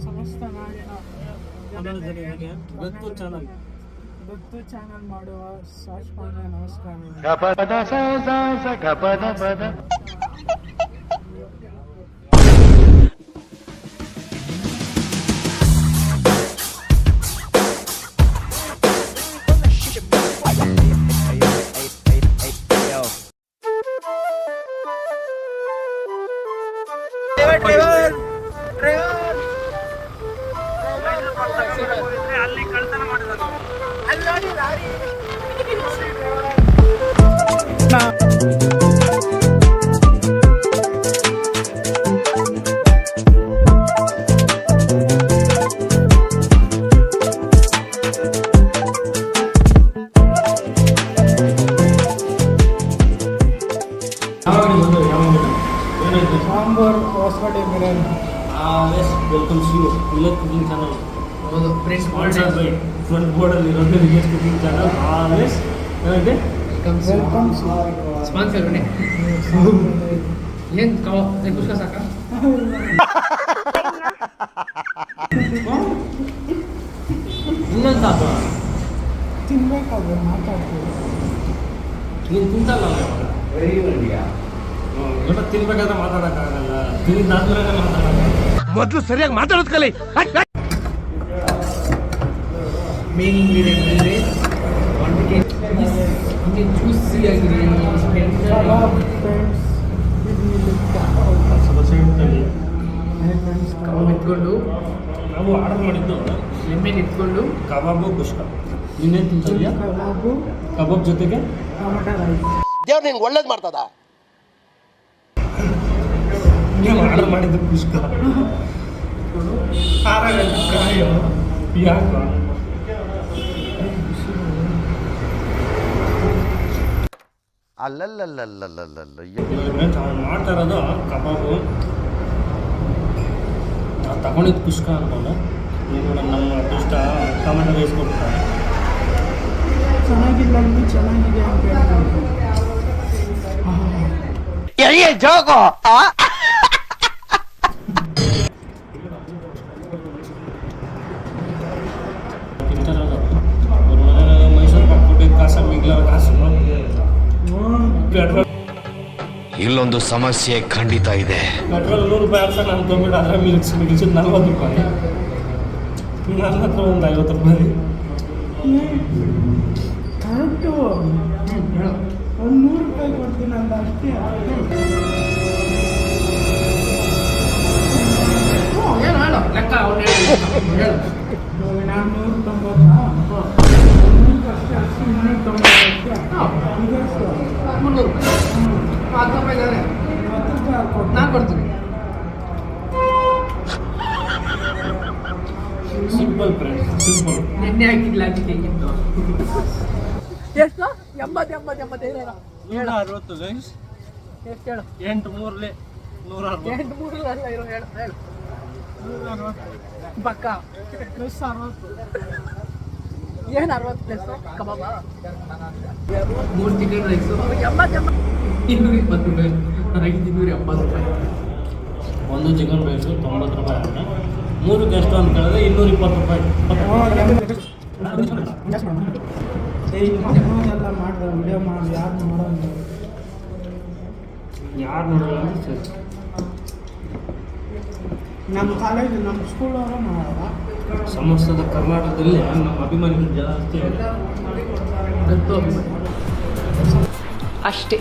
ಸಮಸ್ತ ನಾಡಿನ ಗೊತ್ತು ಚಾನಲ್ ಮಾಡುವ ಸಾಷ್ಟಾಂಗ ನಮಸ್ಕಾರ. ಅಲ್ಲಿ ಕಳ್ತನ ಮಾಡಿದ್ರು. ಸಾಂಬಾರ್ ಹೊಸಗಡೆ biryani. Welcomes you village cooking channel. ಹೌದು ಫ್ರೆಂಡ್ಸ್ ಫ್ರಂಟ್ ಬೋರ್ಡಲ್ಲಿ ಇರೋದು ವಿಲೇಜ್ ಕುಕಿಂಗ್ ಚಾನಲ್. ಆಲ್ವೇಸ್ ಏನಂటే ವೆಲ್ಕಮ್ಸ್ ಸ್ಪಾನ್ಸರ್ ಬನ್ನಿ. ಏನು ಕವ ಕುಷ್ಕ ಸಾಕ ಇನ್ನೊಂದು ಸಾಕ ತಿನ್ಬೇಕಾದ್ರೆ ಮಾತಾಡ್ತೀವಿ. ನೀನು ತಿಂತಲ್ಲ ಊಟ ತಿನ್ಬೇಕಾದ್ರೆ ಮಾತಾಡೋಕ್ಕಾಗಲ್ಲ. ತಿಂದಾದ್ಮೇಲೆ ಮಾತಾಡೋದು. ಮೊದಲು ಸರಿಯಾಗಿ ಮಾತಾಡೋದು ಕಲಿ. ಮೇನ್ ಇಂಗ್ರೀಡಿಯೆಂಟ್ ಅಂದರೆ ಕ್ವಾಂಟಿಟಿ ಹಿಂಗೆ ಜ್ಯೂಸಿಯಾಗಿದೆ. ಕಬಾಬ್ ಫ್ರೆಂಡ್ಸ್ ಕಬಾಬ್ ಇಟ್ಕೊಂಡು ನಾವು ಆರ್ಡರ್ ಮಾಡಿದ್ದು ಲೆಮನ್ ಇಟ್ಕೊಂಡು ಕಬಾಬು ಕುಷ್ಕ. ಇನ್ನೇನು ತಿಂತಿದ್ಯಾ? ಕಬಾಬು ಕಬಾಬ್ ಜೊತೆಗೆ ಟೊಮೆಟೊ ರೈಸ್. ದೇವ್ರು ನಿಂಗೆ ಒಳ್ಳೇದು ಮಾಡ್ತದ. ನೀವು ಆರ್ಡರ್ ಮಾಡಿದ್ದು ಕುಷ್ಕ. ಯಾಕೆ ಅಲ್ಲಲ್ಲಲ್ಲಲ್ಲಲ್ಲಲ್ಲ ಮಾಡ್ತಾ ಇರೋದು ಕಬಾಬು. ನಾವು ತಗೊಂಡಿದ್ದು ಕುಷ್ಕ ಅನ್ಕೊಂಡು ನೋಡೋಣ. ನಮ್ಮ ಅದೃಷ್ಟ ಟೊಮೆಟೊ ರೈಸ್ ಕೊಡ್ತಾರೆ. ಚೆನ್ನಾಗಿಲ್ಲ ಅಂದ್ರೆ ಚೆನ್ನಾಗಿದೆ ಅಂತ ಹೇಳ್ತಾರೆ. ಜೋಗೋ ತಿಂತಾರದು ಅವ್ರ ಮನೆಯಾಗ ಮೈಸೂರು ಪಾಕ್ ಕೊಟ್ಟಿದ್ದು ಕಾಸು ಮಿಗ್ಲರ ಕಾಸು. ಇಲ್ಲೊಂದು ಸಮಸ್ಯೆ ಖಂಡಿತ ಇದೆ. ಪೆಟ್ರೋಲ್ 100 ರೂಪಾಯಿ ಹಾಕ್ಸ ನಾನು ತೊಗೊಂಡು ಅದರ ಮಿಲ್ಸಿದ್ದು 40 ರೂಪಾಯಿ. ನನ್ನ ಹತ್ರ ಒಂದು 50 ರೂಪಾಯಿ. ಕರೆಕ್ಟು ಒಂದು 100 ರೂಪಾಯಿ ಕೊಡ್ತೀನಿ ಅಂತ ಅಷ್ಟೇ. ಏನು ಹೇಳು ಲೆಕ್ಕ ಅವ್ನು ಹೇಳು. ನಾನು 190 ಅಷ್ಟೇ 300 ರೂಪಾಯಿ 10 ರೂಪಾಯಿ ಇದ್ದಾರೆ. ನಾನು ಕೊಡ್ತೀನಿ. Simple price, simple. ನೆನ್ನೆ ಹಾಕಿಲ್ಲ ಅದಕ್ಕೆ ಹೇಗಿತ್ತು ಎಷ್ಟು 80 160 ಗೈಸ್. ಎಷ್ಟು ಹೇಳು 8 3 160. 8 3 ಅಲ್ಲ ಇರೋ ಹೇಳು ಹೇಳು ಪಕ್ಕ ಪ್ಲಸ್ 60. ಏನು 60 ಪ್ಲಸ್ ಕಬಾಬ 3 ಚಿಕನ್ ರೈಸು 220 ರೂಪಾಯಿ. ನನಗೆ 280 ರೂಪಾಯಿ. ಒಂದು ಚಿಕನ್ ರೈಸು 90 ರೂಪಾಯಿ ಅಂತ. 3ಕ್ಕೆ ಎಷ್ಟು ಅಂತ ಕೇಳಿದ್ರೆ 220 ರೂಪಾಯಿ. ಎಲ್ಲ ಮಾಡಿದ್ರೆ ವಿಡಿಯೋ ಮಾಡಿ ಯಾರು ಮಾಡೋದು? ಯಾರು ನೋಡೋಲ್ಲ ಅಂದ್ರೆ ಸರಿ. ನಮ್ಮ ಕಾಲೇಜ್ ನಮ್ಮ ಸ್ಕೂಲ್ ಅವರು ಮಾಡೋಲ್ಲ. ಸಮಸ್ತದ ಕರ್ನಾಟಕದಲ್ಲಿ ನಮ್ಮ ಅಭಿಮಾನಿಗಳು ಜಾಸ್ತಿ. ಗೊತ್ತು ಅಷ್ಟೇ.